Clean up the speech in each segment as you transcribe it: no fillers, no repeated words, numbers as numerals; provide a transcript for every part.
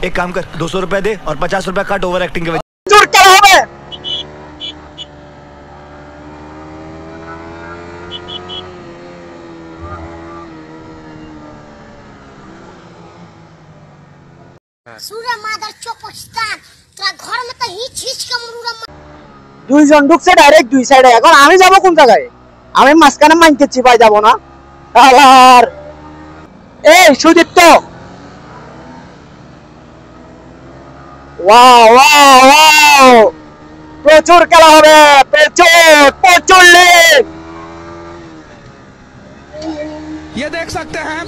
एक काम कर, 200 रुपए दे और 50 रुपए काट ओवर एक्टिंग के वजह। जुड़ क्या হবে? সুরা মাদার চোপস্তান তোরা ঘর মত হিচ হিচ কামড়ুরা দুইজন ঢুকছে ডাইরেক্ট দুই সাইডে। এখন আমি যাব কোন জায়গায়? আমি মাঝখানে মাইকে চিপাই যাব না আর এই সুদীপ্ত ওয়াও ওয়াও ওয়াও প্রচুর খেলা হবে, প্রচুর প্রচুর লিগ। ये देख सकते हैं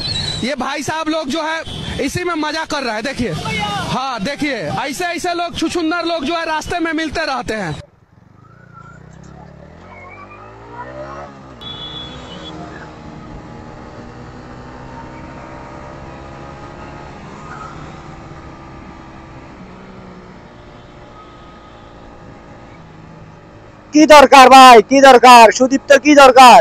ये भाई साहब लोग जो है इसी में मजा कर रहा है। देखिए, हाँ देखिए, ऐसे ऐसे लोग छुछुंदर लोग जो है रास्ते में मिलते रहते हैं। কি দরকার ভাই, কি দরকার সুদীপ্ত, কি দরকার?